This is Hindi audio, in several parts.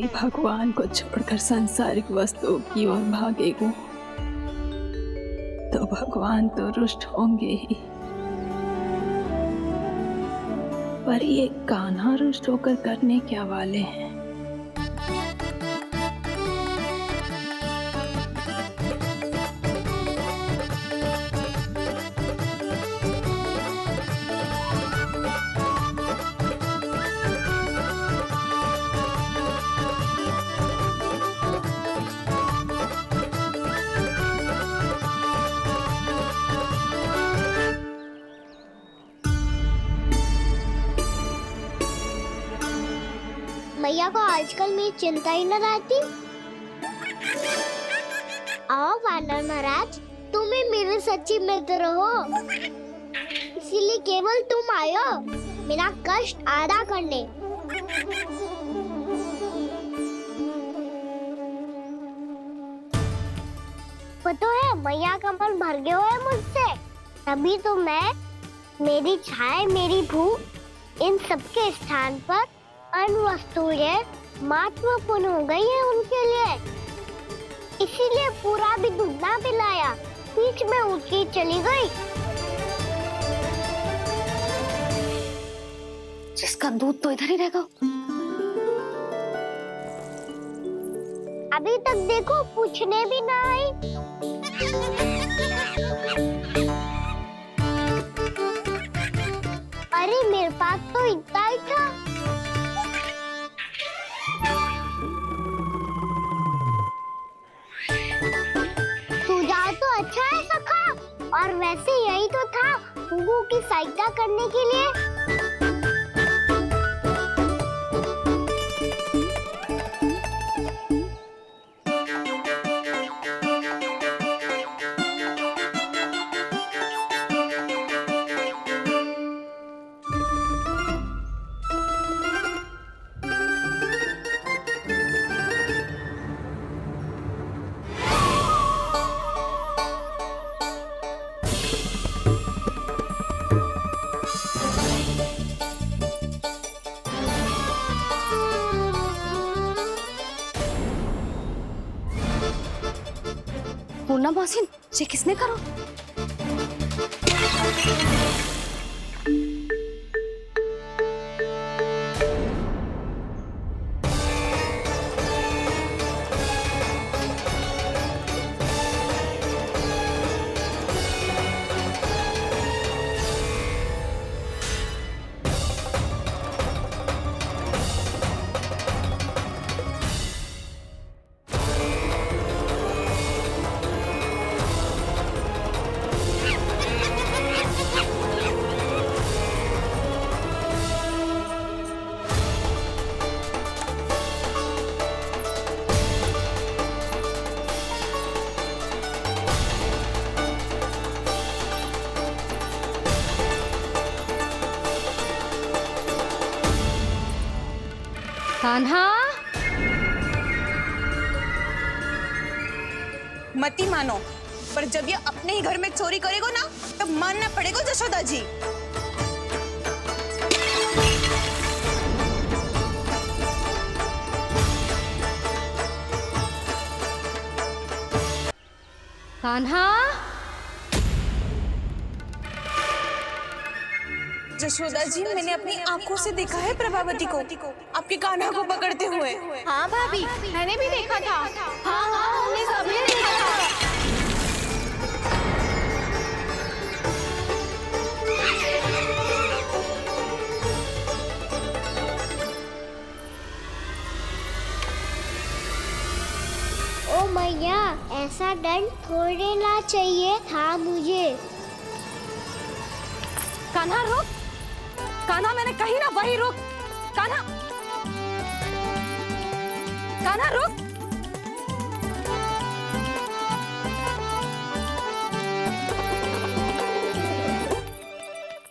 कोई भगवान को छोड़कर सांसारिक वस्तुओं की ओर भागेगा तो भगवान तो रुष्ट होंगे ही, पर ये कान्हा रुष्ट होकर करने क्या वाले हैं? मैया को आजकल मेरी चिंता ही न रहती। आओ वानर महाराज, तुम ही मेरे सच्ची मित्र हो, इसीलिए केवल तुम आयो मेरा कष्ट आधा करने। पता है मैया का मन भर गया है मुझसे, तभी तो मैं, मेरी छाया, मेरी भूख, इन सबके स्थान पर अन्य वस्तुएं महत्वपूर्ण हो गई है उनके लिए, इसीलिए पूरा भी दूध ना पिलाया, बीच में उठ के चली गई। जिसका दूध तो इधर ही रहेगा। अभी तक देखो पूछने भी ना आई। अरे मेरे पास तो इतना ही था। सुझाव तो अच्छा है सखा, और वैसे यही तो था गुगु की सहायता करने के लिए। पूर्णा मौसी, ये किसने करो? कान्हा, मती मानो, पर जब ये अपने ही घर में चोरी करेगा ना, तब मानना पड़ेगा जशोदा जी। कान्हा, जशोदा जी, मैंने अपनी आंखों से देखा है प्रभावती को आपके कान्हा को पकड़ते हुए। हाँ भाभी, मैंने भी देखा था। हाँ हाँ, हमने सबने देखा था। ओ मैया, ऐसा दंड थोड़े ना चाहिए था मुझे। कान्हा रुक, कान्हा मैंने कही ना वही रुक, कान्हा, कान्हा रुक।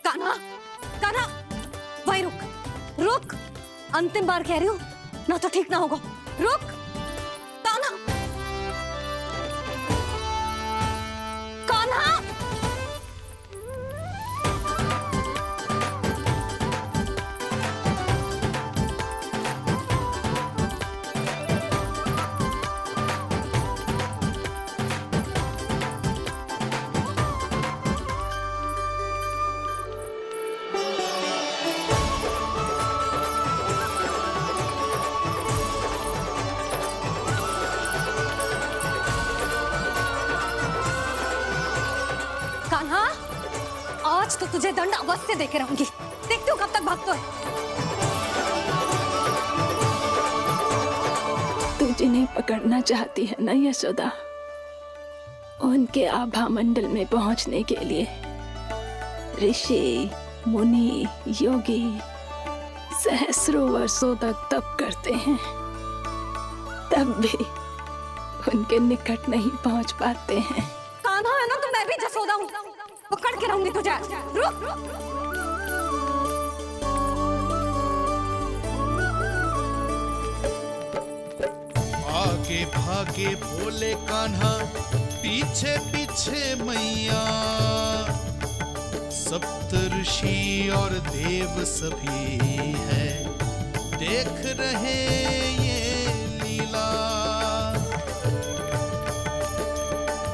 कान्हा, कान्हा वही रुक, रुक, अंतिम बार कह रही हूँ, ना तो ठीक ना होगा, रुक, कान्हा, कान्हा। तो तुझे दंड अवश्य देके रहूंगी। देखती हूँ कब तक भागता है। तू जिन्हें पकड़ना चाहती है ना यशोदा, उनके आभा मंडल में पहुंचने के लिए ऋषि, मुनि, योगी सहस्रों वर्षों तक तप करते हैं, तब भी उनके निकट नहीं पहुंच पाते हैं। कान्हा है ना, तो मैं भी जसोदा हूँ, पकड़ के रहूंगी तुझे। रुक। आगे भागे बोले कान्हा, पीछे पीछे मैया, सप्त ऋषि और देव सभी है, देख रहे ये लीला।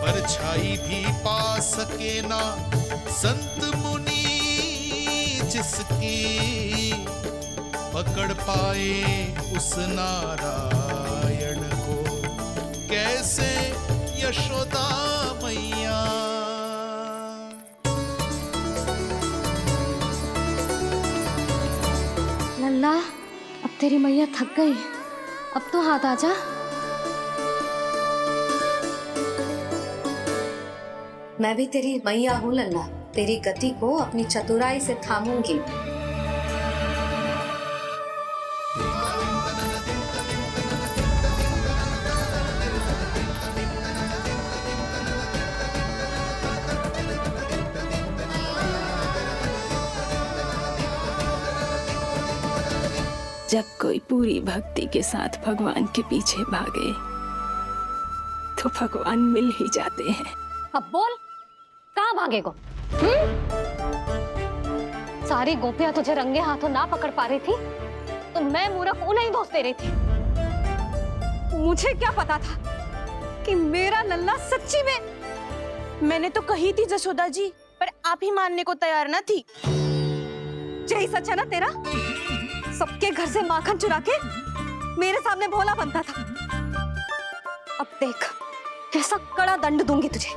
परछाई भी पा सके ना संत मुनि जिसकी, पकड़ पाए उस नारायण को कैसे यशोदा मैया। लल्ला, अब तेरी मैया थक गई, अब तो हाथ आजा। मैं भी तेरी मैया हूँ लल्ला, तेरी गति को अपनी चतुराई से थामूंगी। जब कोई पूरी भक्ति के साथ भगवान के पीछे भागे तो भगवान मिल ही जाते हैं। अब बोल, कहाँ भागेगा? सारी गोपियां तुझे रंगे हाथों ना पकड़ पा रही थी तो मैं मूर्ख उन्हें ही दोष दे रही थी। मुझे क्या पता था कि मेरा लल्ला सच्ची में। मैंने तो कही थी जसोदा जी, पर आप ही मानने को तैयार ना थी। यही सच है ना तेरा? सबके घर से माखन चुरा के मेरे सामने भोला बनता था। अब देख कैसा कड़ा दंड दूंगी तुझे।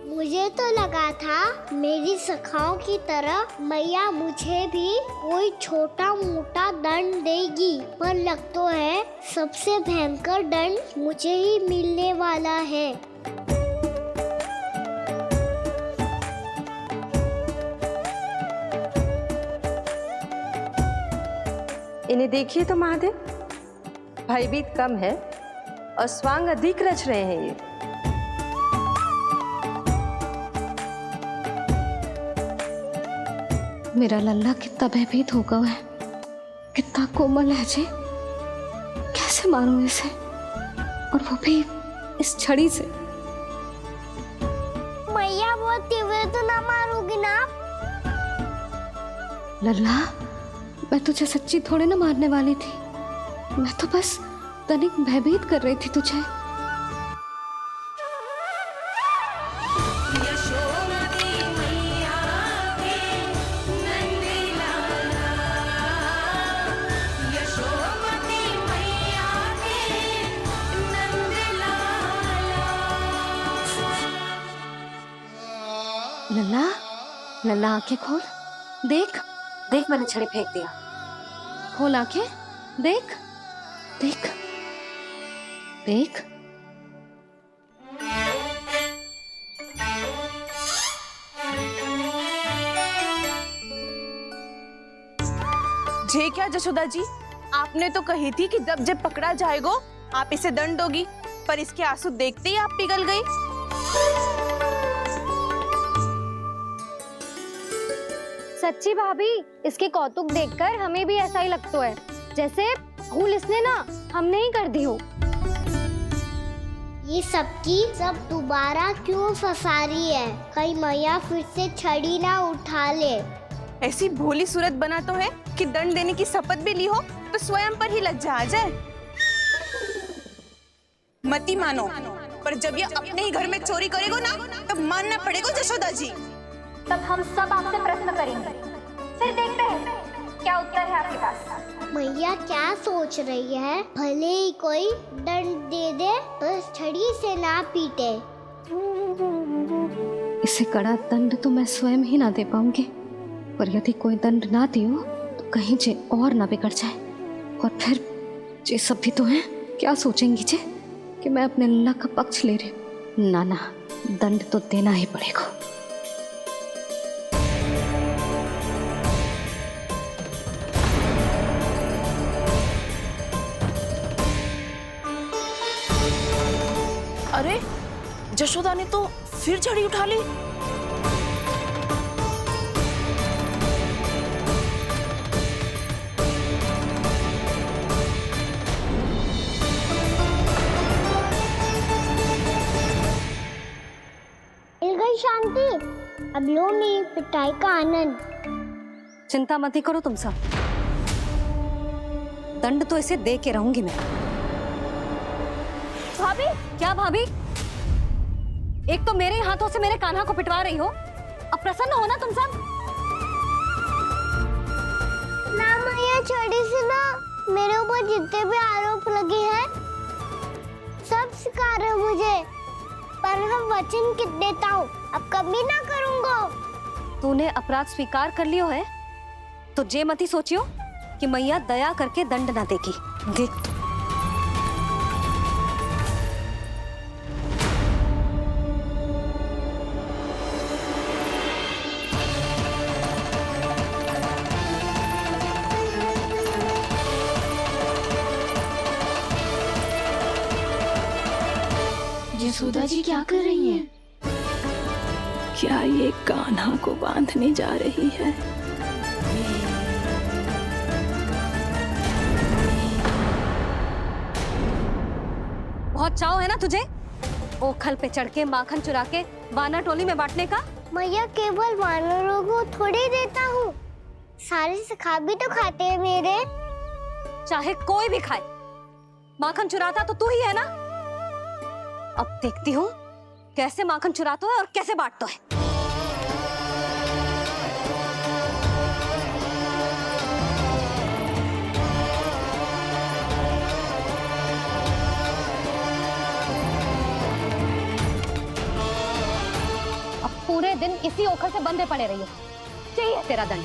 मुझे तो लगा था मेरी सखाओं की तरह मैया मुझे भी कोई छोटा मोटा दंड देगी, पर लग तो है सबसे भयंकर दंड मुझे ही मिलने वाला है। इन्हें देखिए तो महादेव, भयभीत कम है और स्वांग अधिक रच रहे हैं ये। मेरा लल्ला कितना भयभीत होगा है, कितना कोमल है जी। कैसे मारूं इसे, और वो भी इस छड़ी से। मैया बहुत तीव्र तो ना मारोगी ना? लल्ला, मैं तुझे सच्ची थोड़े ना मारने वाली थी, मैं तो बस तनिक भयभीत कर रही थी तुझे। लल्ला, लल्ला आंखें खोल, देख देख मैंने छड़ी फेंक दिया। खोल आंखें, देख देख देख। जे क्या जसोदा जी, आपने तो कही थी कि जब जब पकड़ा जाएगा आप इसे दंड दोगी, पर इसके आंसू देखते ही आप पिघल गई। सच्ची भाभी, इसके कौतुक देखकर हमें भी ऐसा ही लगता है जैसे भूल इसने ना हमने ही कर दी हो। ये सबकी सब दोबारा क्यों फंसा रही है? कहीं मैया फिर से छड़ी ना उठा ले। ऐसी भोली सूरत बना तो है कि दंड देने की शपथ भी ली हो तो स्वयं पर ही लग जा जाए। मती मानो, पर जब ये अपने ही घर में चोरी करेगो ना तब मानना पड़ेगा यशोदा जी। तब हम सब आपसे प्रश्न करेंगे, फिर देखते हैं क्या उत्तर है आपके पास। मैया क्या सोच रही है? भले ही कोई दंड दे दे बस छड़ी से ना पीटे। इसे कड़ा दंड तो मैं स्वयं ही ना दे पाऊंगी, पर यदि कोई दंड ना दियो तो कहीं जे और ना बिगड़ जाए, और फिर जे सब भी तो हैं क्या सोचेंगी जे कि मैं अपने लल्ला का पक्ष ले रही हूँ। ना ना, दंड तो देना ही पड़ेगा। अरे यशोदा ने तो फिर छड़ी उठा ली। मिल गई शांति, अब लो मेरी पिटाई का आनंद। चिंता मत ही करो तुम सब, दंड तो इसे दे के रहूंगी मैं। भाभी, क्या भाभी? एक तो मेरे हाथों से मेरे कान्हा को पिटवा रही हो, अब प्रसन्न हो ना तुम सब? ना मैया, छड़ी से ना मेरे ऊपर जितने भी आरोप लगे हैं सब स्वीकार है मुझे, पर हम वचन कित देता हूँ अब कभी ना करूँगा। तूने अपराध स्वीकार कर लियो है तो जे मती सोचियो कि मैया दया करके दंड ना देगी। देख तू। यशोदा जी क्या कर रही हैं? क्या ये कान्हा को बांधने जा रही है? बहुत चाव है ना तुझे ओखल पे चढ़ के माखन चुरा के वानर टोली में बांटने का? मैया, केवल वानरों को थोड़ी देता हूँ, सारे सिखा भी तो खाते हैं मेरे। चाहे कोई भी खाए, माखन चुराता तो तू ही है ना। अब देखती हूँ कैसे माखन चुराता है और कैसे बांटता है। अब पूरे दिन इसी ओखल से बंधे पड़े रहिए, चाहिए तेरा दंड।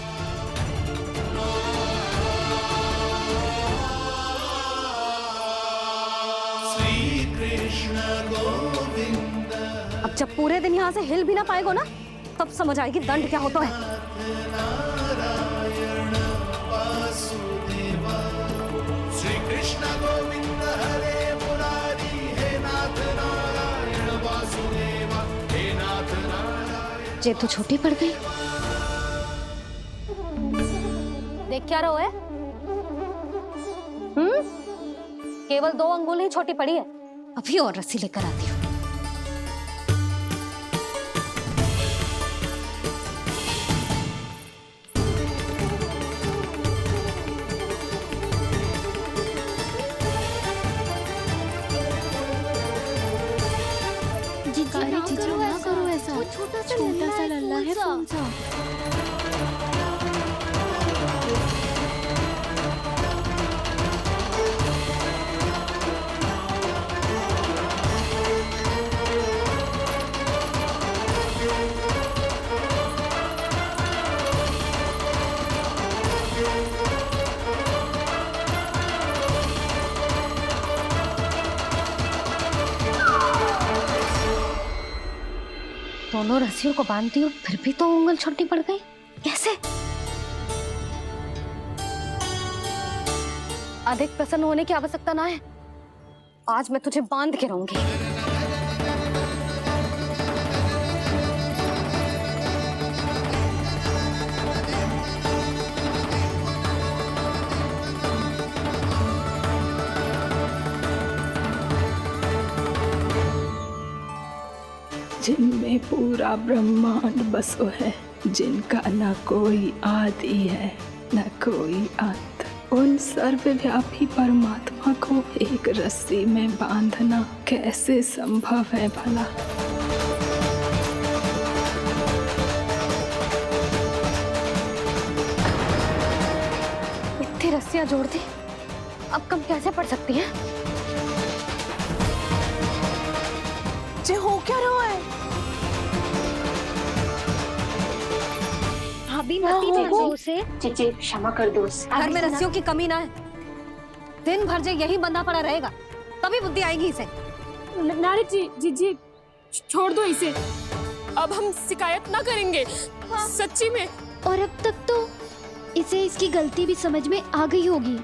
श्री कृष्ण गोविंद। अब जब पूरे दिन यहाँ से हिल भी ना पाएगो ना, तब समझ आएगी दंड क्या होता है। नारायण वासुदेव। श्री कृष्ण गोविंद हरे मुरारी, हे नाथ नारायण वासुदेव, हे नाथ नारायण। जे तो छोटी पड़ गई। देख क्या रहो है? केवल 2 अंगुल ही छोटी पड़ी है, अभी और रस्सी लेकर आती हूँ। जीजू ना करो ऐसा, छोटा सा लल्ला है कौन सा? दोनों रस्सियों को बांधती हूँ, फिर भी तो उंगल छोटी पड़ गई। कैसे? अधिक प्रसन्न होने की आवश्यकता ना है, आज मैं तुझे बांध के रहूंगी। जिनमें पूरा ब्रह्मांड बसो है, जिनका न कोई आदि है न कोई अंत। उन सर्वव्यापी परमात्मा को एक रस्सी में बांधना कैसे संभव है भला? इतनी रस्सियां जोड़ दी, अब कम कैसे पड़ सकती हैं? जे हो क्या रहा है? भाभी मत दो उसे। जीजी क्षमा कर दो उसे। घर में रस्सियों की कमी ना है। दिन भर जो यही बंधा पड़ा रहेगा तभी बुद्धि आएगी इसे। नारी जी जीजी छोड़ दो इसे, अब हम शिकायत ना करेंगे। सच्ची में। और अब तक तो इसे इसकी गलती भी समझ में आ गई होगी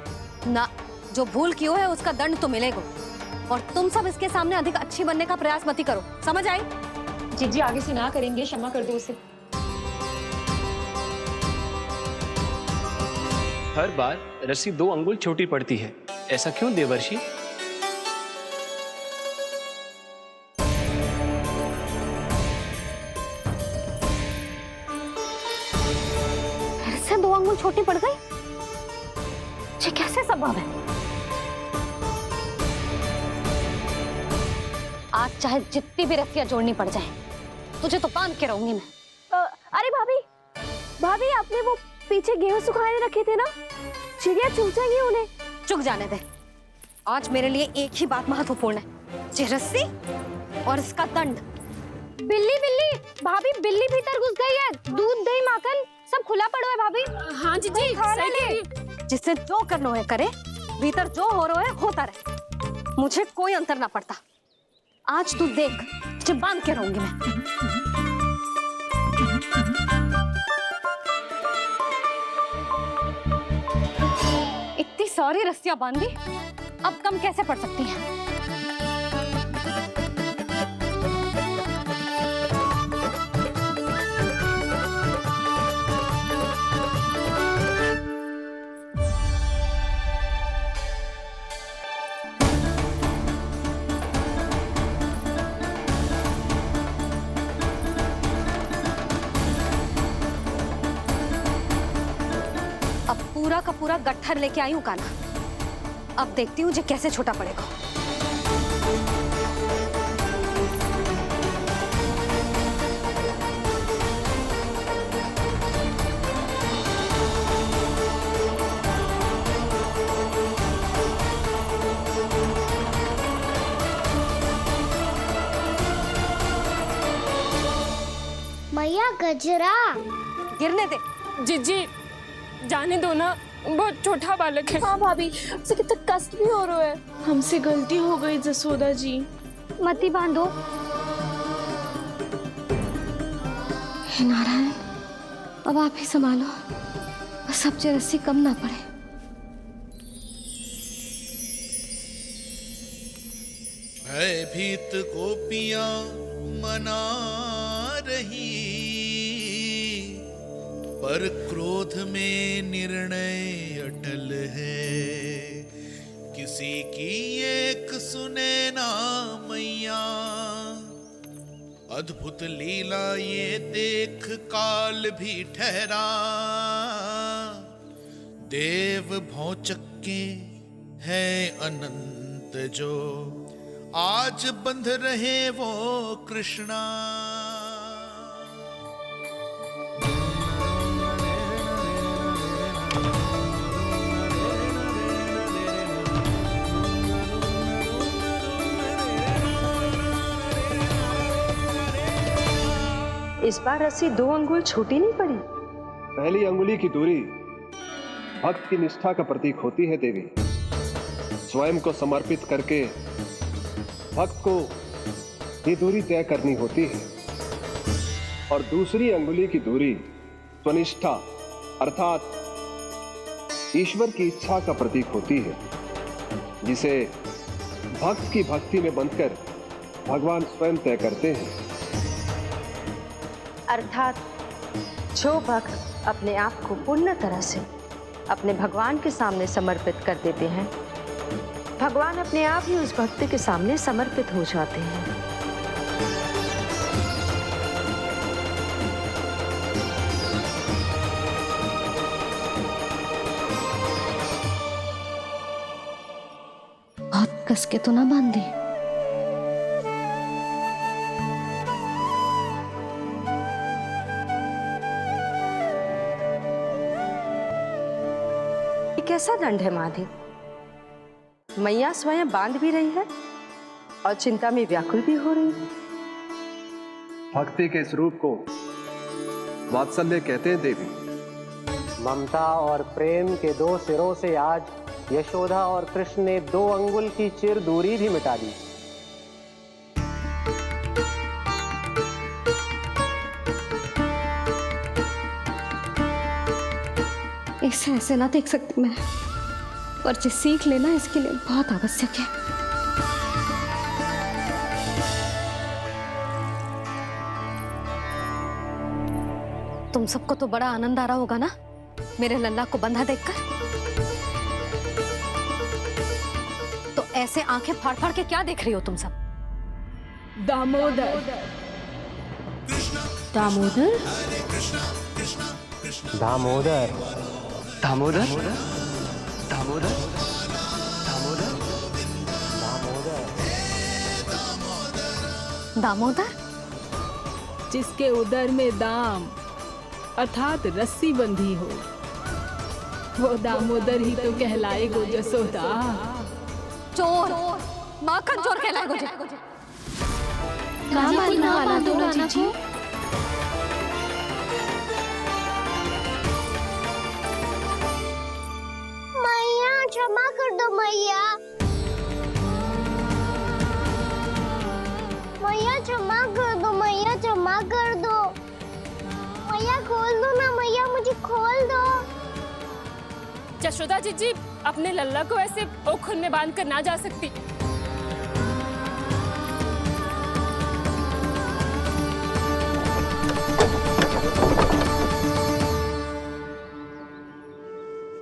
ना। जो भूल की है उसका दंड तो मिलेगा। और तुम सब इसके सामने अधिक अच्छी बनने का प्रयास मत ही करो, समझ आई? जीजी आगे से ना करेंगे, क्षमा कर दो उसे। हर बार रस्सी 2 अंगुल छोटी पड़ती है, ऐसा क्यों देवर्षि? फिर से 2 अंगुल छोटी पड़ गई? ये कैसे संभव है? आज चाहे जितनी भी रस्सियां जोड़नी पड़ जाए, तुझे तो बांध के रहूंगी मैं। अरे भाभी, भाभी आपने वो पीछे गेहूं सुखाने रखे थे ना, चिड़िया चुग जाएंगी उन्हें। चुक जाने दे। आज मेरे लिए एक ही बात महत्वपूर्ण है, ये रस्सी और इसका दंड। बिल्ली बिल्ली भाभी, बिल्ली भीतर घुस गई है। दूध दही माखन सब खुला पड़ो है भाभी। हाँ जीजी सही कह रही है। जिससे जो करना है करे, भीतर जो हो रहा है होता रहे, मुझे कोई अंतर ना पड़ता। आज तू देख, तुझे बांध के रहूंगी मैं। इतनी सारी रस्सियां बांधी, अब कम कैसे पड़ सकती हैं? अब पूरा का पूरा गट्ठर लेके आई हूं काना। अब देखती हूँ जे कैसे छोटा पड़ेगा। मैया गजरा गिरने दे। जीजी जाने दो ना, बहुत छोटा बालक है। हाँ भाभी, उसे कितना कष्ट भी हो रहा है। हमसे गलती हो गई जसोदा जी। मत ही बांधो। हे नारायण, अब आप ही संभालो, बस अब जे रस्सी कम ना पड़े। भयभीत गोपियां मना रही, पर क्रोध में निर्णय अटल है। किसी की एक सुने ना मैया, अद्भुत लीला ये देख काल भी ठहरा। देव भौचक्के हैं अनंत जो, आज बंध रहे वो कृष्णा। इस बार रस्सी 2 अंगुल छोटी नहीं पड़ी। पहली अंगुली की दूरी भक्त की निष्ठा का प्रतीक होती है देवी। स्वयं को समर्पित करके भक्त को ये दूरी तय करनी होती है। और दूसरी अंगुली की दूरी स्वनिष्ठा अर्थात ईश्वर की इच्छा का प्रतीक होती है, जिसे भक्त की भक्ति में बंधकर भगवान स्वयं तय करते हैं। अर्थात जो भक्त अपने आप को पूर्ण तरह से अपने भगवान के सामने समर्पित कर देते हैं, भगवान अपने आप ही उस भक्त के सामने समर्पित हो जाते हैं। कस के तो ना बांध दी। ये कैसा दंड है माधी? मैया स्वयं बांध भी रही है और चिंता में व्याकुल भी हो रही है। भक्ति के इस रूप को वात्सल्य कहते हैं देवी। ममता और प्रेम के दो सिरों से आज यशोदा और कृष्ण ने 2 अंगुल की चिर दूरी भी मिटा दी। इसे ऐसे ना देख सकती मैं, पर जो सीख लेना इसके लिए बहुत आवश्यक है। तुम सबको तो बड़ा आनंद आ रहा होगा ना मेरे लल्ला को बंधा देखकर। तो ऐसे आंखें फाड़ फाड़ के क्या देख रही हो तुम सब? दामोदर। दामोदर? दामोदर। दामोदर दामोदर दामोदर दामोदर? जिसके उदर में दाम अर्थात रस्सी बंधी हो, वो दामोदर ही तो कहलाएगो जसोदा। चोर, माखन चोर कहलाएगो जे। कहाँ मारना वाला दोनों जीजी? मैया क्षमा कर दो मैया। मैया क्षमा कर दो, मैया क्षमा कर दो। मैया खोल दो ना मैया, मुझे खोल दो। यशोदा जीजी अपने लल्ला को ऐसे ओखर में बांध कर ना जा सकती।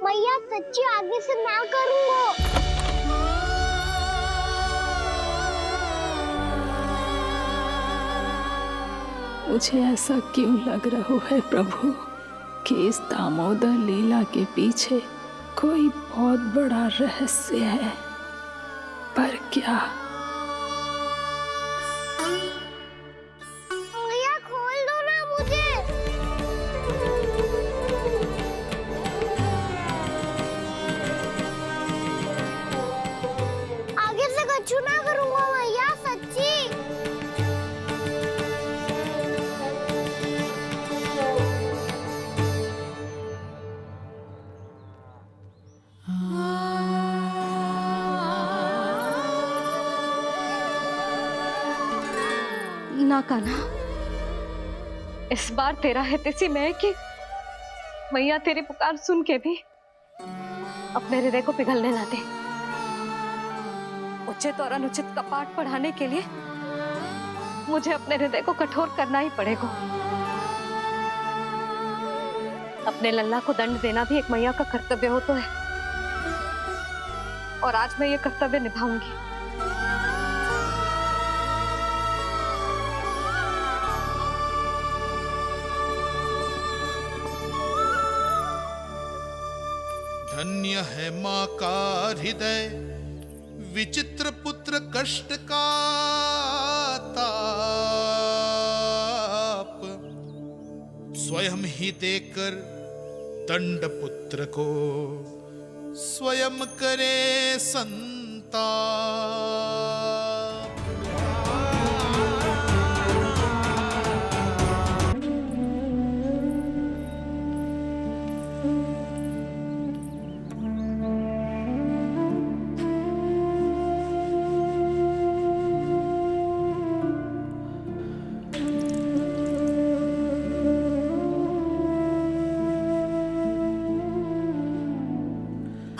मैया सच्ची आगे से ना करूंगा। मुझे ऐसा क्यों लग रहा है प्रभु कि इस दामोदर लीला के पीछे कोई बहुत बड़ा रहस्य है, पर क्या? मैया खोल दो ना मुझे। आगे से कछु ना करूंगा मैया, सच्ची। ना कान्हा, इस बार तेरा है तेसी मैं कि मैया तेरी पुकार सुन के भी अपने हृदय को पिघलने ना दे। उचित और अनुचित का पाठ पढ़ाने के लिए मुझे अपने हृदय को कठोर करना ही पड़ेगा। अपने लल्ला को दंड देना भी एक मैया का कर्तव्य हो तो है, और आज मैं ये कर्तव्य निभाऊंगी। धन्य है माँ का हृदय, विचित्र पुत्र कष्ट का ताप, स्वयं ही देकर दंड पुत्र को स्वयं करे संताप।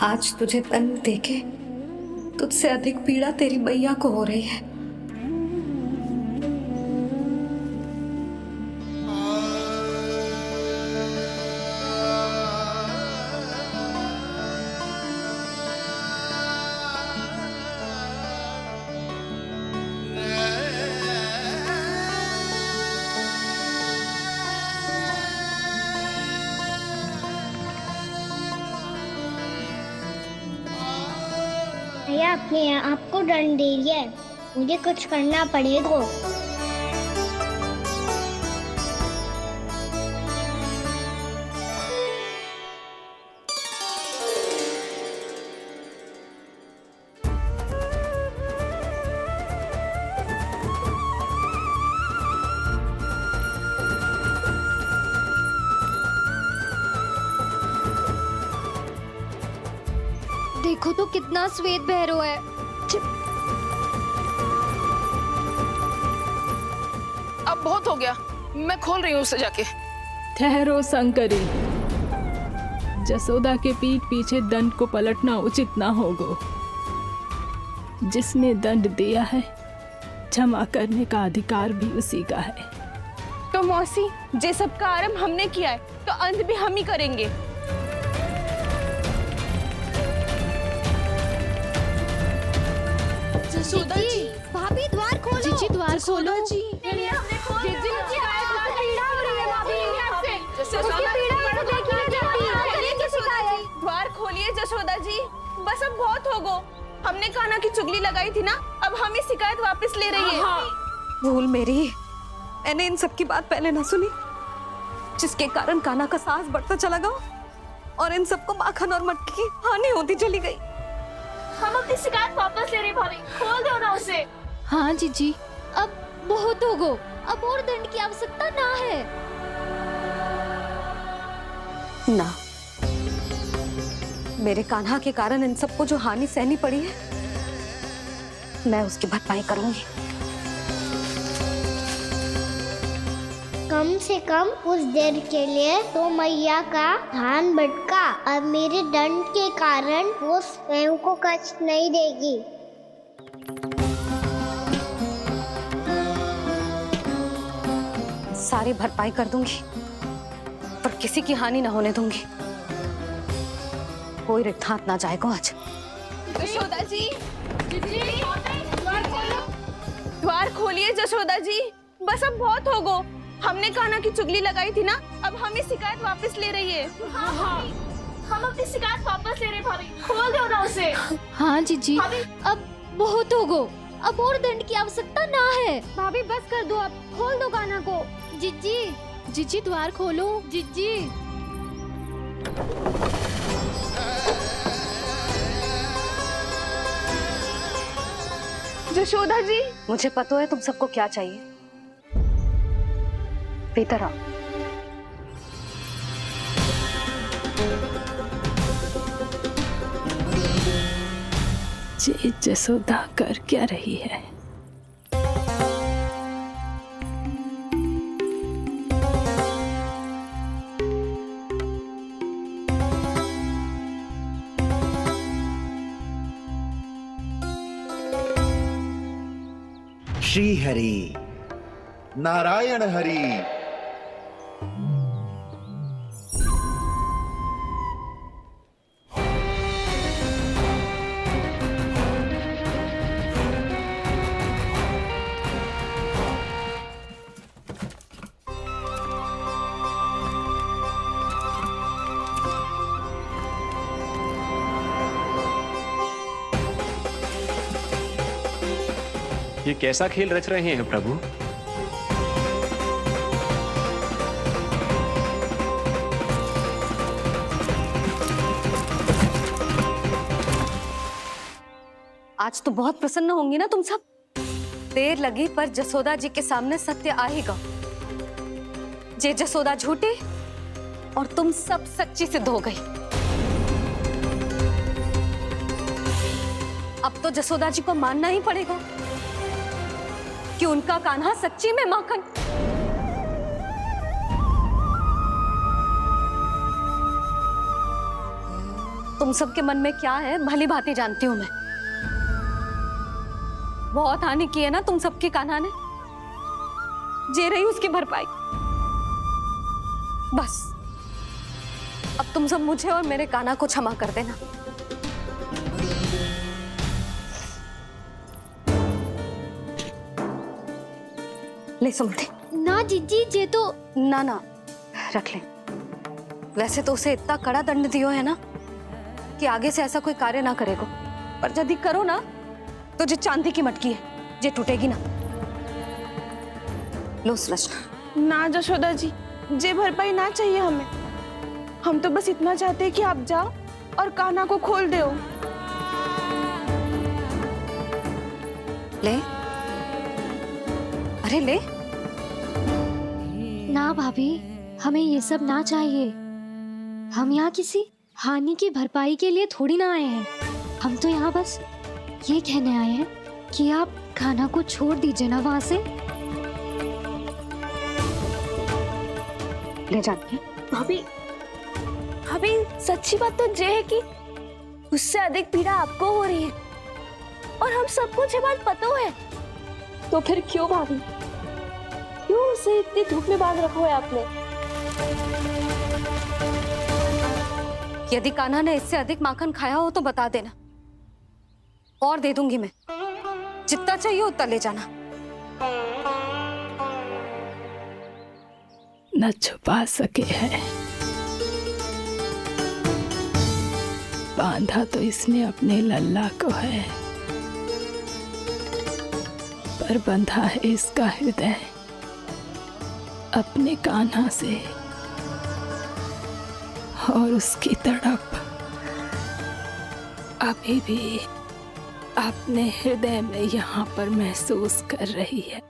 आज तुझे दंड देके तुझसे अधिक पीड़ा तेरी मैया को हो रही है। भैया अपने आप को दंड दे रही है, मुझे कुछ करना पड़ेगा। देखो तो कितना श्वेत भैरव है। अब बहुत हो गया, मैं खोल रही हूँ उसे जाके। ठहरो शंकरी, जसोदा के पीठ पीछे दंड को पलटना उचित ना होगा। जिसने दंड दिया है, क्षमा करने का अधिकार भी उसी का है। तो मौसी, जे सब का आरंभ हमने किया है, तो अंत भी हम ही करेंगे। जसोदा जी, भाभी द्वार खोलो। जीजी द्वार खोलो। द्वार खोलिए जसोदा जी, बस अब बहुत हो गो। हमने कान्हा की चुगली लगाई थी ना, अब हम ही शिकायत वापस ले रही है। भूल मेरी, मैंने इन सब की बात पहले ना सुनी, जिसके कारण कान्हा का साहस बढ़ता चला गया और इन सबको माखन और मटकी की हानि होती चली गई। हम अपनी शिकायत वापस ले रहे भाभी, खोल दो ना उसे। हाँ जीजी, अब बहुत हो गो, अब और दंड की आवश्यकता ना है। ना, मेरे कान्हा के कारण इन सबको जो हानि सहनी पड़ी है, मैं उसकी भरपाई करूंगी। कम से कम उस देर के लिए तो मैया का ध्यान भटका और मेरे दंड के कारण वो स्वयं को कष्ट नहीं देगी। सारी भरपाई कर दूंगी, पर किसी की हानि ना होने दूंगी। कोई रिक्त हाथ ना जाएगा आज। जसोदा जी, द्वार खोलिए जसोदा जी, बस अब बहुत हो गो। हमने कान्हा की चुगली लगाई थी ना, अब हम ही शिकायत वापस ले रही है। हम अपनी शिकायत वापस ले रहे भाभी, खोल दो ना उसे। हाँ जीजी, अब बहुत हो गो, अब और दंड की आवश्यकता ना है। भाभी बस कर दो, अब खोल दो कान्हा को। जीजी, जीजी द्वार खोलो। जीजी। जशोदा जी, मुझे पता है तुम सबको क्या चाहिए। भीतर आओ। ये जसोदा कर क्या रही है? श्री हरि नारायण हरि। ये कैसा खेल रच रहे हैं प्रभु? आज तो बहुत प्रसन्न होंगी ना तुम सब। देर लगी पर जसोदा जी के सामने सत्य आएगा। जे जसोदा झूठी और तुम सब सच्ची सिद्ध हो गई। अब तो जसोदा जी को मानना ही पड़ेगा कि उनका कान्हा सच्ची में माखन। तुम सबके मन में क्या है भली भांति जानती हूं मैं। बहुत हानि की है ना तुम सबकी कान्हा ने, जे रही उसकी भरपाई। बस अब तुम सब मुझे और मेरे कान्हा को क्षमा कर देना। ले सुमते। ना जीजी, जे तो ना ना रख ले। वैसे तो उसे इतना कड़ा दंड दियो है ना कि आगे से ऐसा कोई कार्य ना करेगा। पर यदि करो ना तो जे चांदी की मटकी है जे टूटेगी ना। लो सुलक्षणा। ना जशोदा जी, जे भरपाई ना चाहिए हमें। हम तो बस इतना चाहते हैं कि आप जाओ और कान्हा को खोल दो। ले, अरे ले। ना भाभी, हमें ये सब ना चाहिए। हम यहाँ किसी हानि की भरपाई के लिए थोड़ी ना आए हैं। हम तो यहाँ बस ये कहने आए हैं कि आप कान्हा को छोड़ दीजिए ना वहां से। ले जाती भाभी, भाभी सच्ची बात तो ये है कि उससे अधिक पीड़ा आपको हो रही है और हम सबको ये बात पता है। तो फिर क्यों भाभी, क्यों उसे इतनी धूप में बांध रखा है आपने? यदि कान्हा ने इससे अधिक माखन खाया हो तो बता देना, और दे दूंगी मैं। जितना चाहिए उतना ले जाना। न छुपा सके हैं, बांधा तो इसने अपने लल्ला को है, पर बंधा है इसका हृदय अपने कान्हा से, और उसकी तड़प अभी भी अपने हृदय में यहाँ पर महसूस कर रही है।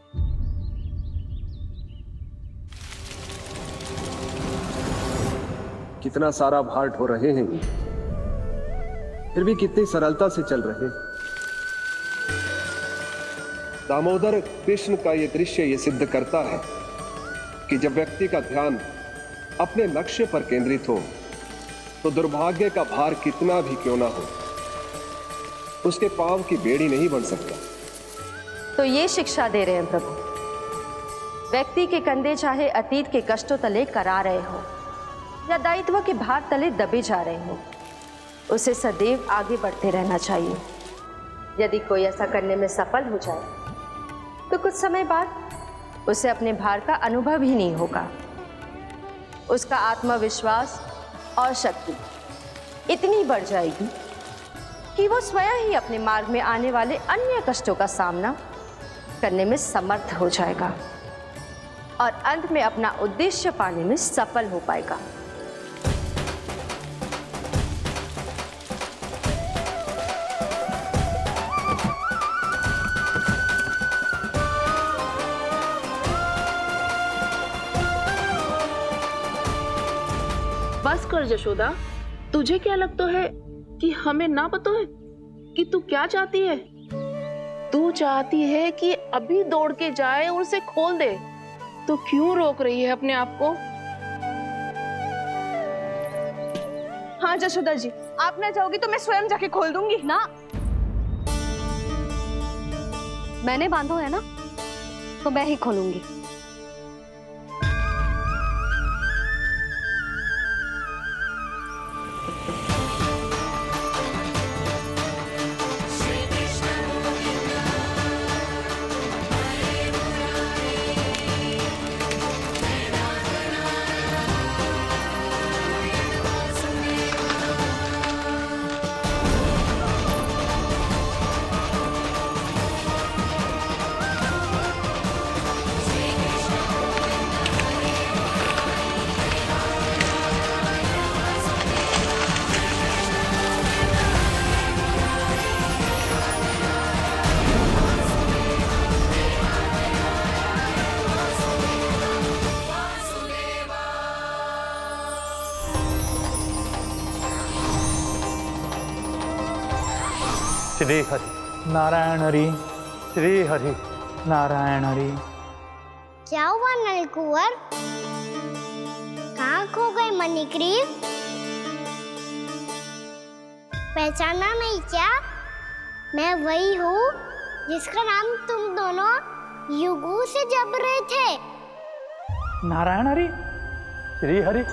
कितना सारा भार ढो रहे हैं, फिर भी कितनी सरलता से चल रहे हैं। दामोदर कृष्ण का ये दृश्य ये सिद्ध करता है कि जब व्यक्ति का ध्यान अपने लक्ष्य पर केंद्रित हो तो दुर्भाग्य का भार कितना भी क्यों ना हो, उसके पांव की बेड़ी नहीं बन सकता। तो ये शिक्षा दे रहे हैं प्रभु। व्यक्ति के कंधे चाहे अतीत के कष्टों तले करा रहे हो या दायित्व के भार तले दबे जा रहे हो, उसे सदैव आगे बढ़ते रहना चाहिए। यदि कोई ऐसा करने में सफल हो जाए तो कुछ समय बाद उसे अपने भार का अनुभव ही नहीं होगा। उसका आत्मविश्वास और शक्ति इतनी बढ़ जाएगी कि वो स्वयं ही अपने मार्ग में आने वाले अन्य कष्टों का सामना करने में समर्थ हो जाएगा और अंत में अपना उद्देश्य पाने में सफल हो पाएगा। बस कर जशोदा, तुझे क्या लगता है कि हमें ना पता है कि तू क्या चाहती है? तू चाहती है कि अभी दौड़ के जाए और उसे खोल दे, तो क्यों रोक रही है अपने आप को? हाँ जशोदा जी, आप ना जाओगी तो मैं स्वयं जाके खोल दूंगी। ना, मैंने बांधो है ना, तो मैं ही खोलूंगी। श्री हरि नारायण हरि, श्री हरि नारायण हरि। क्या हुआ नलकुंवर? कहाँ खो गए मणिग्रीव? पहचाना नहीं क्या? मैं वही हूँ जिसका नाम तुम दोनों युगों से जप रहे थे। नारायण हरि, श्री हरि।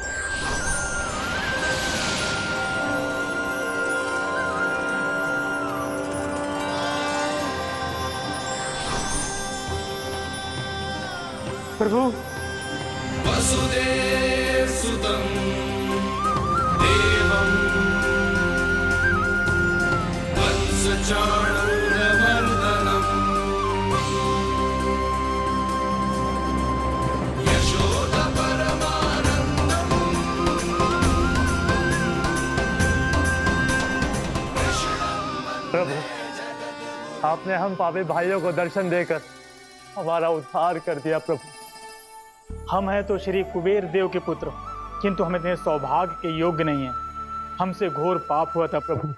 प्रभु, वसुदेव सुतं देवं वत्स कंसचाणूरमर्दनम् प्रभु, आपने हम पापी भाइयों को दर्शन देकर हमारा उद्धार कर दिया। प्रभु, हम हैं तो श्री कुबेर देव के पुत्र, किंतु हम इतने सौभाग्य के योग्य नहीं हैं। हमसे घोर पाप हुआ था प्रभु।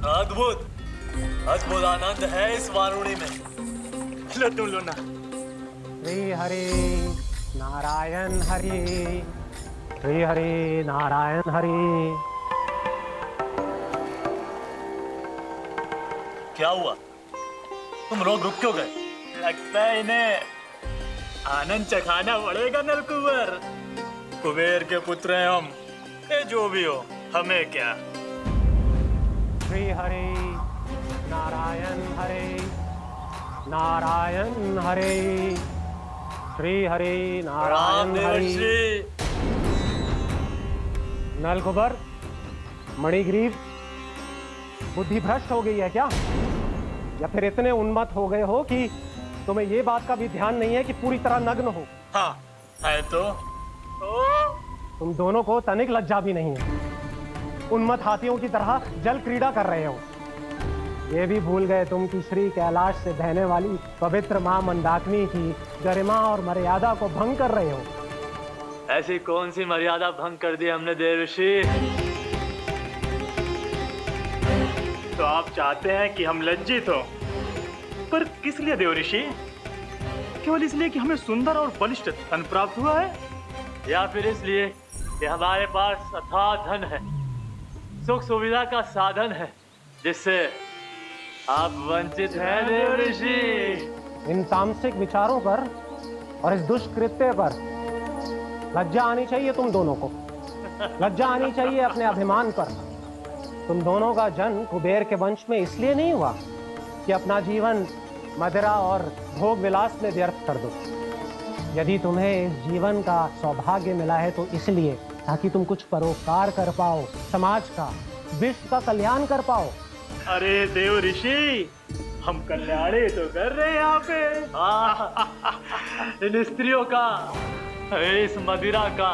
अद्भुत अद्भुत आनंद है इस वारुणी में। लड्डू लो ना। श्री हरि नारायण हरि, श्री हरि नारायण हरि। क्या हुआ? तुम लोग रुक क्यों गए? लगता है इन्हें आनंद चखाना पड़ेगा नलकुबर। कुबेर के पुत्र हैं हम, ये जो भी हो हमें क्या। श्री हरि नारायण हरि, नारायण हरि, श्री हरि नारायण हरि। नलकुबर, मणिग्रीव, बुद्धि भ्रष्ट हो गई है क्या? या फिर इतने उन्मत्त हो गए हो कि तुम्हें ये बात का भी ध्यान नहीं है कि पूरी तरह नग्न हो? हाँ है तो। तुम दोनों को तनिक लज्जा भी नहीं है। उन्मत्त हाथियों की तरह जल क्रीड़ा कर रहे हो। ये भी भूल गए तुम कि श्री कैलाश से बहने वाली पवित्र मां मंदाकिनी की गरिमा और मर्यादा को भंग कर रहे हो। ऐसी कौन सी मर्यादा भंग कर दी हमने देवर्षि? तो आप चाहते हैं कि हम लज्जित हो, पर किस लिए देवर्षि? केवल इसलिए कि हमें सुंदर और बलिष्ठ धन प्राप्त हुआ है, या फिर इसलिए कि हमारे पास अथाह धन है, सुख सुविधा का साधन है, जिससे आप वंचित हैं देवर्षि? इन तामसिक विचारों पर और इस दुष्कृत्य पर लज्जा आनी चाहिए तुम दोनों को। लज्जा आनी चाहिए अपने अभिमान पर। तुम दोनों का जन्म कुबेर के वंश में इसलिए नहीं हुआ कि अपना जीवन मदिरा और भोग विलास में व्यर्थ कर दो। यदि तुम्हें इस जीवन का सौभाग्य मिला है तो इसलिए ताकि तुम कुछ परोपकार कर पाओ, समाज का, विश्व का कल्याण कर पाओ। अरे देव ऋषि, हम कल्याणी तो कर रहे हैं यहाँ पे। इन स्त्रियों का, इस मदिरा का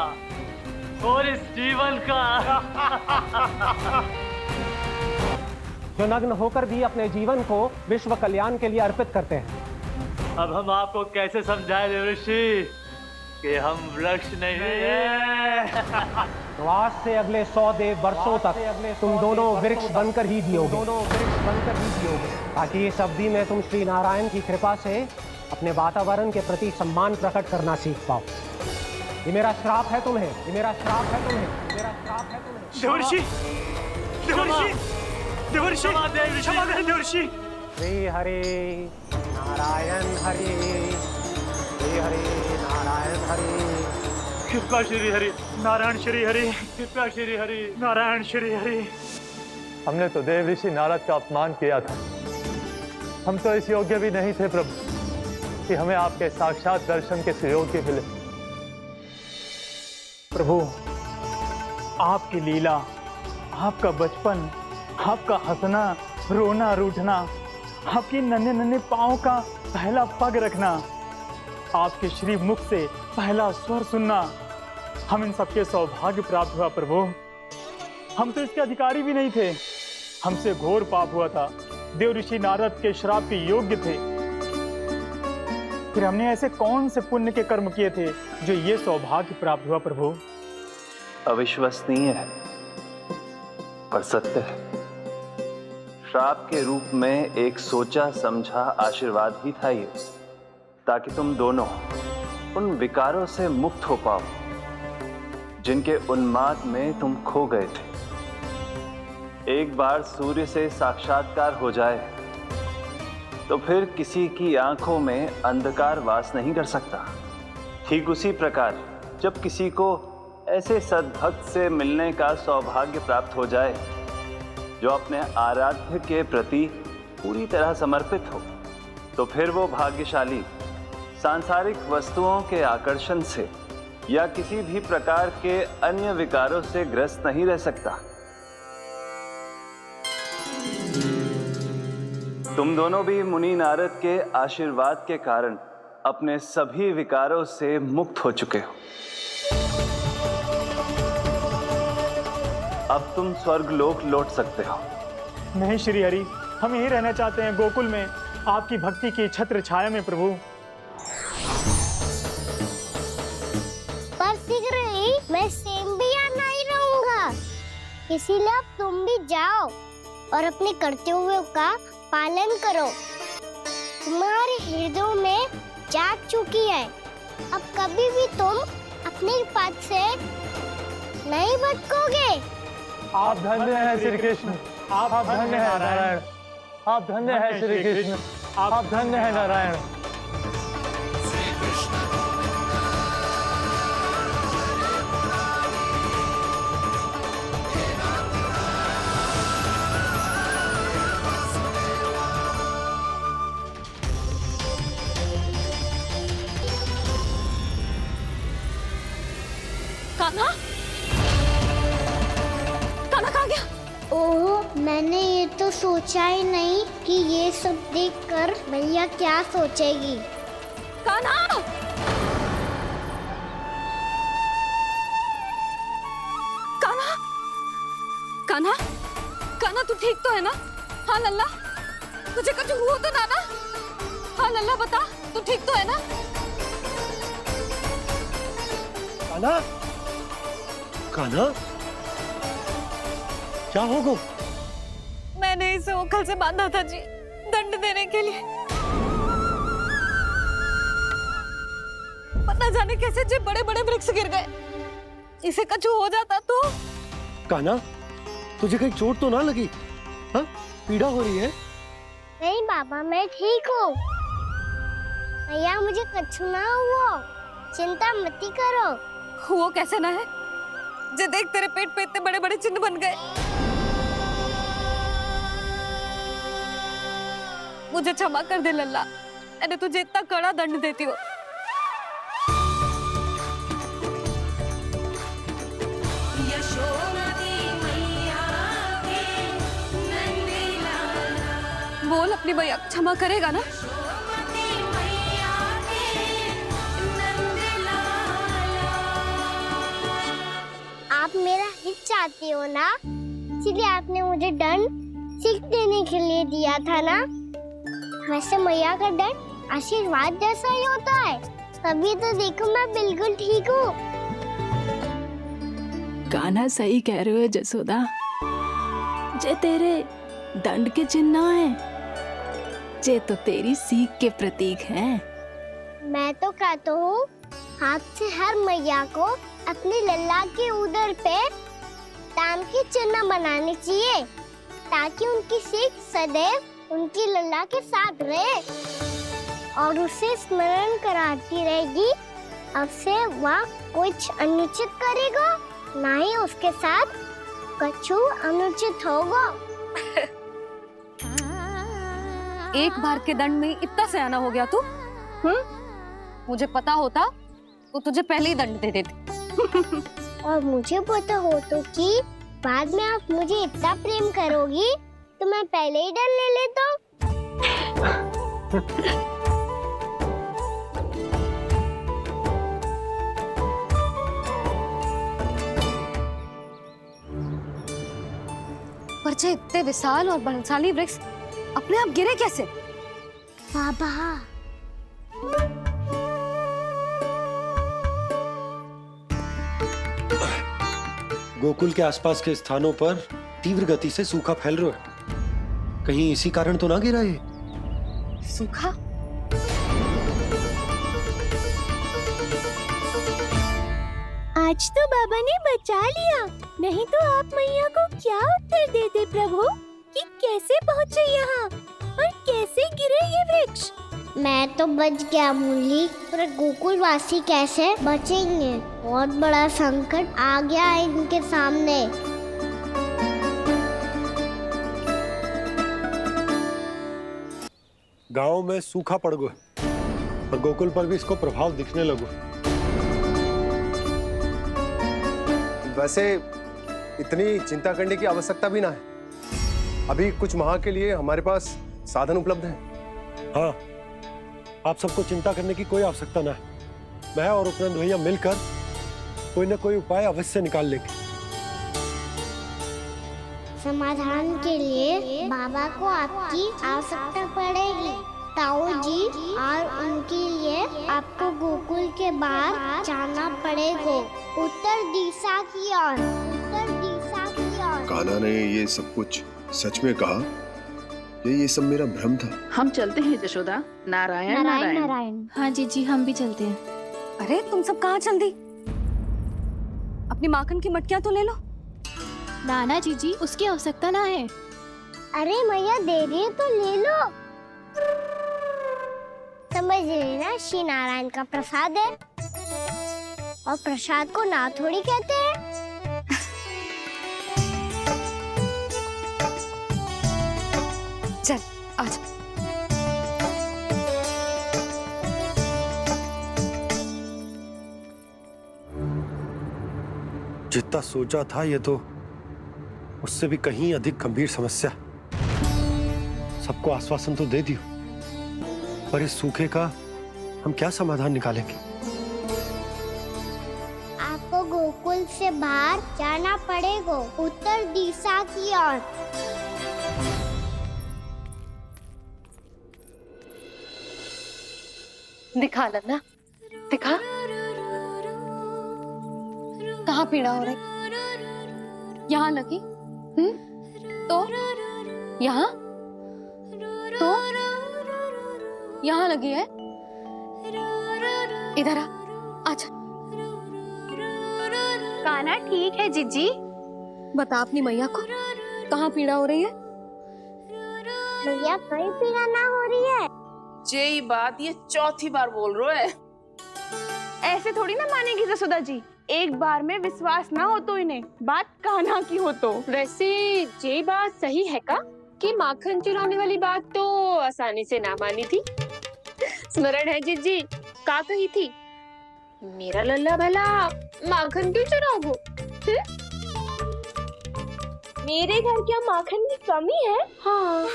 और इस जीवन का। जो नग्न होकर भी अपने जीवन को विश्व कल्याण के लिए अर्पित करते हैं। अब हम आपको कैसे समझाएं देवर्षि कि हम वृक्ष नहीं हैं? तो आज से अगले 100 देव वर्षों तक तुम दोनों वृक्ष बनकर ही जियोगे। ताकि इस अवधि में तुम श्री नारायण की कृपा से अपने वातावरण के प्रति सम्मान प्रकट करना सीख पाओ। ये मेरा श्राप है तुम्हें, ये मेरा श्राप है तुम्हें, मेरा श्राप है तुम्हें। देवर्षि, देवर्षि, देवर्षि, क्षमा करें देवर्षि। श्री हरि नारायण हरि, श्री हरि नारायण हरि। कृपा श्री हरि नारायण श्री हरि, कृपा श्री हरि नारायण श्री हरि। हमने तो देव ऋषि नारद का अपमान किया था। हम तो इस योग्य भी नहीं थे प्रभु कि हमें आपके साक्षात दर्शन के सुयोग्य मिले। प्रभु, आपकी लीला, आपका बचपन, आपका हंसना, रोना, रूठना, आपकी नन्हे नन्हे पाँव का पहला पग रखना, आपके श्री मुख से पहला स्वर सुनना, हम इन सबके सौभाग्य प्राप्त हुआ प्रभु। हम तो इसके अधिकारी भी नहीं थे। हमसे घोर पाप हुआ था, देव ऋषि नारद के श्राप के योग्य थे। फिर हमने ऐसे कौन से पुण्य के कर्म किए थे जो ये सौभाग्य प्राप्त हुआ प्रभु? अविश्वसनीय है पर सत्य है। श्राप के रूप में एक सोचा समझा आशीर्वाद ही था ये, ताकि तुम दोनों उन विकारों से मुक्त हो पाओ जिनके उन्माद में तुम खो गए थे। एक बार सूर्य से साक्षात्कार हो जाए तो फिर किसी की आंखों में अंधकार वास नहीं कर सकता। ठीक उसी प्रकार जब किसी को ऐसे सद्भक्त से मिलने का सौभाग्य प्राप्त हो जाए जो अपने आराध्य के प्रति पूरी तरह समर्पित हो, तो फिर वो भाग्यशाली सांसारिक वस्तुओं के आकर्षण से या किसी भी प्रकार के अन्य विकारों से ग्रस्त नहीं रह सकता। तुम दोनों भी मुनि नारद के आशीर्वाद के कारण अपने सभी विकारों से मुक्त हो चुके हो। अब तुम स्वर्गलोक लौट सकते हो। नहीं श्री हरि, हम यही रहना चाहते हैं, गोकुल में आपकी भक्ति की छत्र छाया में प्रभु। पर शीघ्र ही मैं सेम्बिया नहीं रहूंगा, इसीलिए अब तुम भी जाओ और अपने कर्तव्यों का पालन करो। तुम्हारे हृदयों में जाग चुकी है, अब कभी भी तुम अपने पथ से नहीं भटकोगे। आप धन्य हैं श्री कृष्ण, आप धन्य हैं नारायण, आप धन्य हैं श्री कृष्ण, आप धन्य हैं नारायण। कान्हा, कान्हा कहाँ गया? ओह, मैंने ये तो सोचा ही नहीं कि ये सब देखकर भैया क्या सोचेगी। कान्हा! कान्हा! कान्हा! कान्हा तू ठीक तो है ना? हाँ लल्ला, तुझे कुछ हुआ तो ना? हाँ लल्ला बता, तू ठीक तो है ना? कान्हा, कान्हा, क्या होगा? मैंने इसे ओखल से बांधा था जी, दंड देने के लिए। पता जाने कैसे जो बड़े बड़े वृक्ष गिर गए, इसे कुछ हो जाता तो। कान्हा, तुझे कहीं चोट तो ना लगी? हाँ, पीड़ा हो रही है? नहीं बाबा, मैं ठीक हूँ। भैया मुझे कुछ ना हुआ, चिंता मत करो। वो कैसे ना है? जे देख तेरे पेट पे इतने बड़े बड़े चिन्ह बन गए। मुझे क्षमा कर दे लल्ला, मैंने तुझे इतना कड़ा दंड देती हो। बोल अपनी भैया क्षमा करेगा ना? आप मेरा हित चाहते हो ना, इसलिए आपने मुझे दंड सीख देने के लिए दिया था ना। वैसे मैया का दंड आशीर्वाद जैसा ही होता है, तभी तो देखो मैं बिल्कुल ठीक हूँ। कान्हा सही कह रहे हो जसोदा, जे तेरे दंड के चिन्ह ना है, जे तो तेरी सीख के प्रतीक हैं। मैं तो कहता हूँ हाथ से हर मैया को अपनी लल्ला के उदर पे ताम के चिन्ह बनाने चाहिए, ताकि उनकी सीख सदैव उनकी लल्ला के साथ रहे और उसे स्मरण कराती रहेगी। अब से वह कुछ अनुचित करेगा, ना ही उसके साथ कछु अनुचित होगा। एक बार के दंड में इतना सयाना हो गया तू? मुझे पता होता तो तुझे पहले ही दंड दे देती। और मुझे पता हो तो कि बाद में आप मुझे इतना प्रेम करोगी तो मैं पहले ही दंड ले लेता हूँ। पर जे इतने विशाल और बलशाली वृक्ष अपने आप गिरे कैसे? बाबा, गोकुल के आसपास के स्थानों पर तीव्र गति से सूखा फैल रहा है, कहीं इसी कारण तो ना गिरा ये? सूखा? आज तो बाबा ने बचा लिया, नहीं तो आप मैया को क्या उत्तर देते प्रभु कि कैसे पहुँचे यहाँ और कैसे गिरे ये वृक्ष? मैं तो बच गया मूली, पर गोकुल वासी कैसे बचेंगे? बहुत बड़ा संकट आ गया है इनके सामने। गांव में सूखा पड़ गया और गोकुल पर भी इसको प्रभाव दिखने लगो। वैसे इतनी चिंता करने की आवश्यकता भी ना है। अभी कुछ माह के लिए हमारे पास साधन उपलब्ध है। हाँ, आप सबको चिंता करने की कोई आवश्यकता ना है। मैं और उपनंद भैया मिलकर कोई ना कोई उपाय अवश्य निकाल लेंगे। समाधान के लिए बाबा को आपकी आवश्यकता पड़ेगी। ताऊ जी और उनके लिए आपको गोकुल के बाहर जाना पड़ेगा, उत्तर दिशा की ओर, उत्तर दिशा की ओर। कान्हा ने ये सब कुछ सच में कहा या ये सब मेरा भ्रम था? हम चलते हैं जशोदा। नारायण नारायण नारायण। हाँ जीजी, हम भी चलते हैं। अरे तुम सब कहाँ चल दी? अपनी माखन की मटकियां तो ले लो। नाना जीजी, उसकी आवश्यकता ना है। अरे मैया दे रही है तो ले लो। समझ लेना, श्री नारायण का प्रसाद है और प्रसाद को ना थोड़ी कहते हैं। चल आज। जितना सोचा था ये तो उससे भी कहीं अधिक गंभीर समस्या। सबको आश्वासन तो दे दियो, पर इस सूखे का हम क्या समाधान निकालेंगे? आपको गोकुल से बाहर जाना पड़ेगा, उत्तर दिशा की ओर। दिखा लन्ना, दिखा। कहाँ पीड़ा हो रही? यहाँ लगी? तो यहाँ? तो यहाँ लगी है? इधर आ, आजा। कान्हा ठीक है जीजी। बता अपनी मैया को कहाँ पीड़ा हो रही है? मैया कहीं पीड़ा ना हो रही है। यही बात ये चौथी बार बोल रहे है। ऐसे थोड़ी ना मानेगी जसोदा जी। एक बार में विश्वास ना हो तो इन्हें बात कान्हा की हो तो। वैसे ये बात सही है का कि माखन चुराने वाली बात तो आसानी से ना मानी थी। स्मरण है जीजी का कही थी, मेरा लल्ला भला माखन क्यों चुराओगे? मेरे घर क्या माखन की कमी है? हाँ।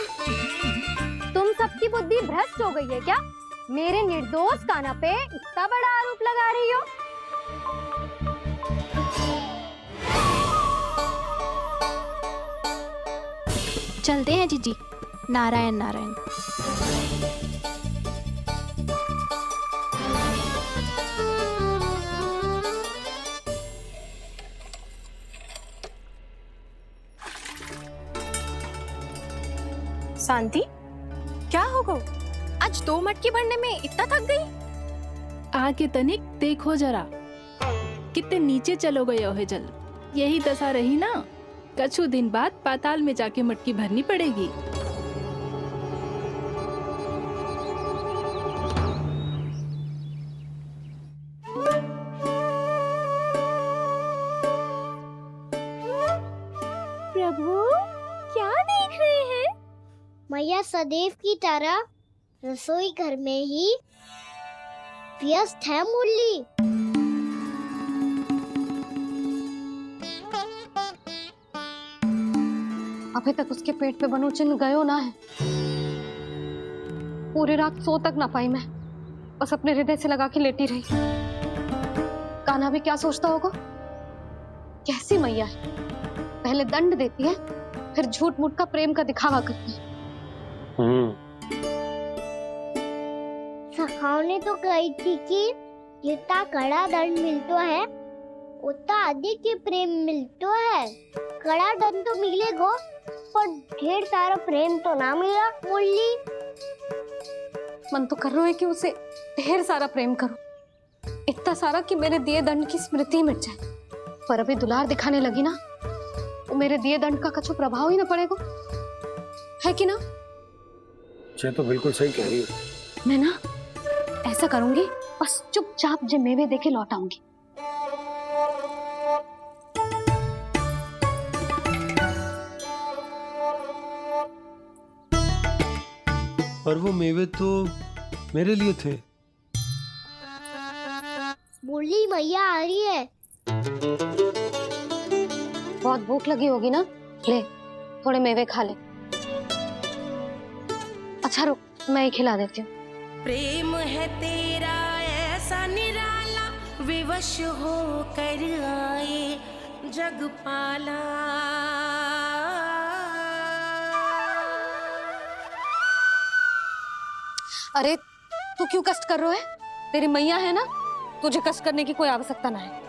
तुम सबकी बुद्धि भ्रष्ट हो गई है क्या? मेरे निर्दोष कान्हा पे इतना बड़ा आरोप लगा रही हो? चलते हैं जीजी। नारायण नारायण। शांति, क्या हो गो? आज 2 मटकी भरने में इतना थक गई? आगे तनिक देखो जरा, कितने नीचे चलो गए हो जल। यही दशा रही ना, कछु दिन बाद पाताल में जाके मटकी भरनी पड़ेगी। प्रभु, क्या देख रहे हैं? मैया सदैव की तरह रसोई घर में ही व्यस्त है मुरली। अभी तक उसके पेट पे बनो चिन्ह गयो ना है। पूरी रात सो तक ना पाई मैं, बस अपने हृदय से लगा के लेटी रही। कान्हा भी क्या सोचता होगा? कैसी मैया है, पहले दंड देती है फिर झूठ मूठ का प्रेम का दिखावा करती है। सखाओ ने तो कही थी कि जितना कड़ा दंड मिलतो है उतना अधिक ही प्रेम मिलतो है। कड़ा दंड तो मिलेगा पर ढेर सारा प्रेम तो ना मिला मुरली। मन तो कर रहा है कि उसे ढेर सारा प्रेम करूं, इतना सारा कि मेरे दिए दंड की स्मृति मिट जाए। पर अभी दुलार दिखाने लगी ना, वो मेरे दिए दंड का कछु प्रभाव ही ना पड़ेगा, है कि ना? ये तो बिल्कुल सही कह रही हो। मैं ना ऐसा करूंगी, बस चुपचाप जे मेवे देके लौट आऊंगी। पर वो मेवे तो मेरे लिए थे। मुरली मैया आ रही है। बहुत भूख लगी होगी ना, ले थोड़े मेवे खा ले। अच्छा रुक, मैं ही खिला देती हूँ। प्रेम है तेरा ऐसा निराला, विवश हो कर आए जग पाला। अरे तू क्यों कष्ट कर रहा है? तेरी मैया है ना, तुझे कष्ट करने की कोई आवश्यकता ना है।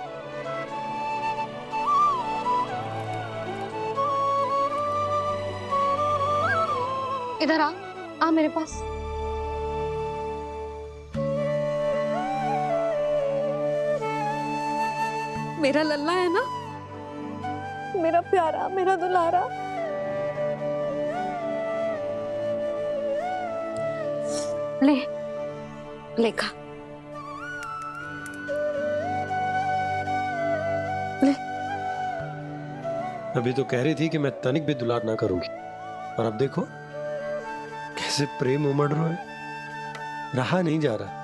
इधर आ मेरे पास। मेरा लल्ला है ना, मेरा प्यारा, मेरा दुलारा। ले खा। ले। अभी तो कह रही थी कि मैं तनिक भी दुलार ना करूंगी, और अब देखो कैसे प्रेम उमड़ रहा है, रहा नहीं जा रहा।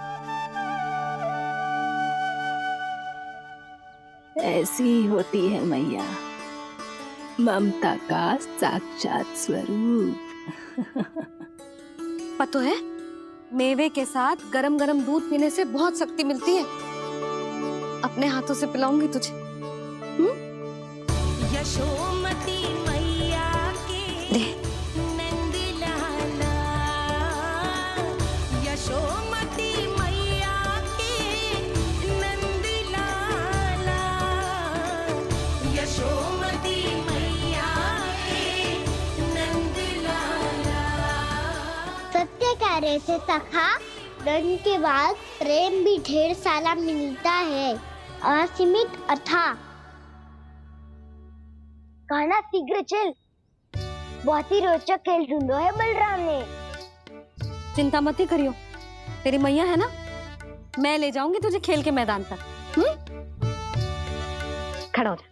ऐसी ही होती है मैया, ममता का साक्षात स्वरूप। पता है, मेवे के साथ गरम गरम दूध पीने से बहुत शक्ति मिलती है। अपने हाथों से पिलाऊंगी तुझे। यशोमती मैया के नंद लाला, यशोमती मैया के नंद लाला, यशोमती मैया के नंद लाला। सत्य कह रहे थे सखा, धन के बाद प्रेम भी ढेर सारा मिलता है, असीमित अथाह। गाना शीघ्र चल, बहुत ही रोचक खेल ढूंढो है बलराम ने। चिंता मत ही करियो, तेरी मैया है ना, मैं ले जाऊंगी तुझे खेल के मैदान तक। खड़ा हो जा।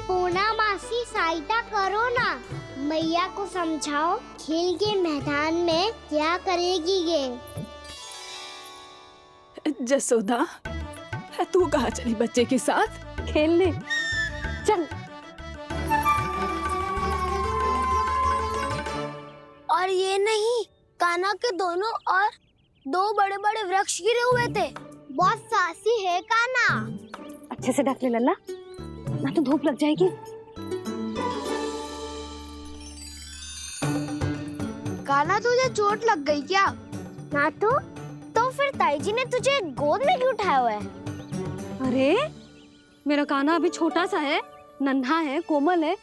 पूना मासी सहायता करो ना, मैया को समझाओ खेल के मैदान में क्या करेगी ये। जसोदा, तू कहाँ चली बच्चे के साथ खेलने? चल। और ये नहीं, कान्हा के दोनों और दो बड़े बड़े वृक्ष गिरे हुए थे। बहुत साहसी है कान्हा। अच्छे से ढक ले लल्ला, ना तो धूप लग जाएगी। कान्हा तुझे चोट लग गई क्या? ना तो फिर ताई जी ने तुझे गोद में क्यों उठाया हुआ है? अरे मेरा कान्हा अभी छोटा सा है, नन्हा है, कोमल है।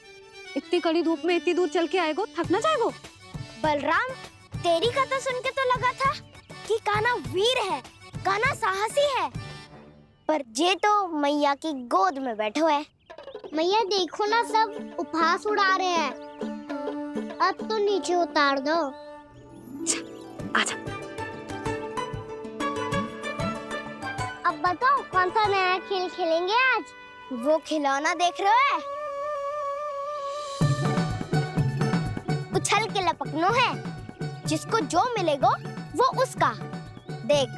इतनी कड़ी धूप में इतनी दूर चल के आएगो, थक ना जाएगो। बलराम, तेरी कथा सुन के तो लगा था कि कान्हा वीर है, कान्हा साहसी है, पर ये तो मैया की गोद में बैठो है। मैया देखो ना, सब उपहास उड़ा रहे हैं। अब तो नीचे उतार दो। आजा। अब बताओ कौन सा नया खेल खेलेंगे आज? वो खिलौना देख रहे हो? उछल के लपकनो है, जिसको जो मिलेगा वो उसका। देख।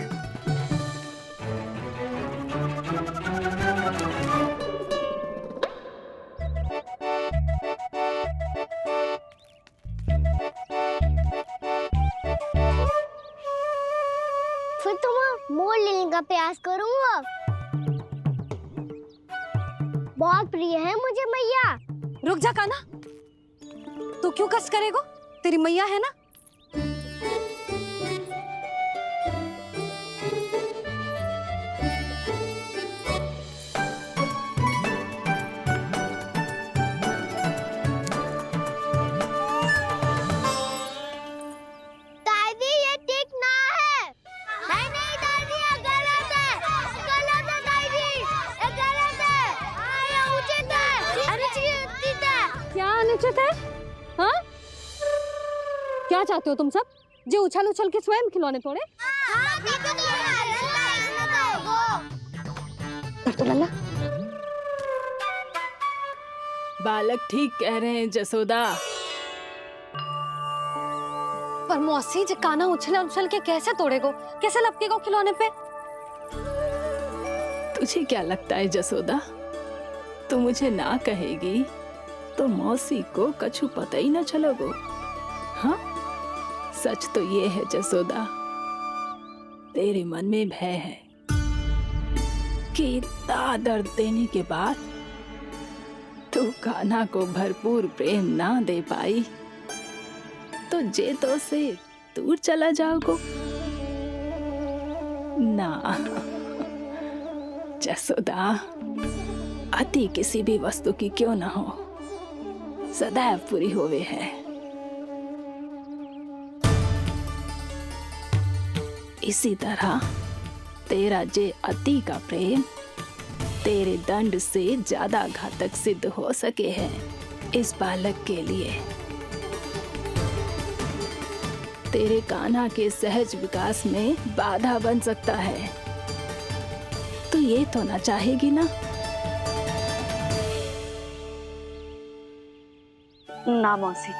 फिर तुम मोड़ लेने का प्रयास करूंगा। बहुत प्रिय है मुझे मैया। रुक जा कान्हा, तू क्यों कष्ट करेगो? तेरी मैया है ना। दादी ये ठीक ना है। नहीं नहीं दादी, ये गलत है। गलत है दादी, ये गलत है। ये उचित है, अनुचित है। क्या अनुचित है? हाँ? क्या चाहते हो तुम सब? जो उछल उछल के स्वयं खिलौने तोड़े? तो लल्ला, बालक ठीक कह रहे हैं जसोदा। पर मौसी, जो कान्हा उछल उछल के कैसे तोड़ेगो, कैसे लपकेगो खिलौने पे? तुझे क्या लगता है जसोदा, तू मुझे ना कहेगी तो मौसी को कछु पता ही न चलोगो। हाँ, सच तो ये है जसोदा, तेरे मन में भय है कि इतना दर्द देने के बाद तू कान्हा को भरपूर प्रेम ना दे पाई तो जेतो से दूर चला जाओगो ना। जसोदा, अति किसी भी वस्तु की क्यों ना हो, सदैव पूरी होवे है। इसी तरह तेरा जे अति का प्रेम तेरे दंड से ज्यादा घातक सिद्ध हो सके है इस बालक के लिए। तेरे कान्हा के सहज विकास में बाधा बन सकता है, तो ये तो ना चाहेगी ना? ना मौसी,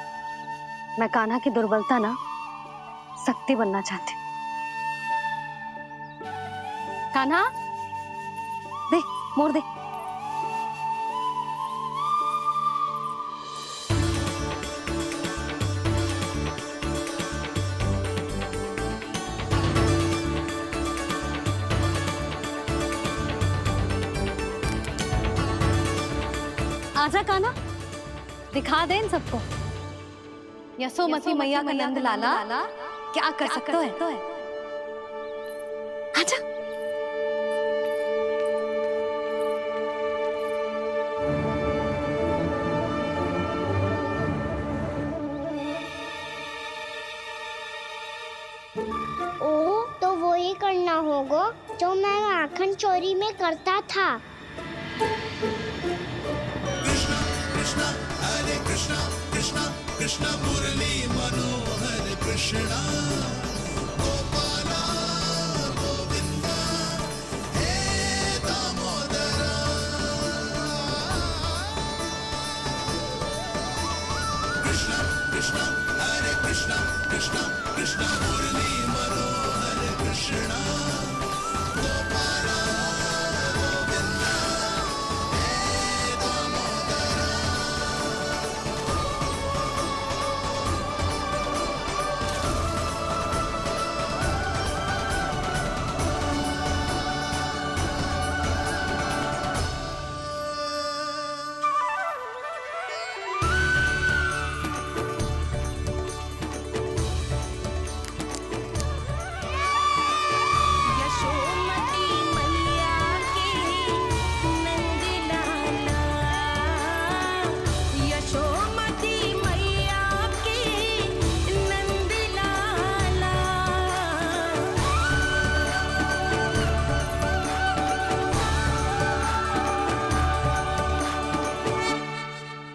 मैं कान्हा की दुर्बलता ना शक्ति बनना चाहती हूँ। कान्हा, दे मोड़ दे। आजा कान्हा, दिखा दे इन सबको यशोमती मैया का नंद लाला क्या कर सकता है। आजा। ओ, तो वो ही करना होगा जो मैं माखन चोरी में करता था। कृष्णा हरे कृष्णा कृष्णा कृष्णा मुरली मनोहर कृष्णा गोपाला गोविंदा हे दामोदरा। कृष्णा कृष्णा हरे कृष्णा कृष्णा कृष्णा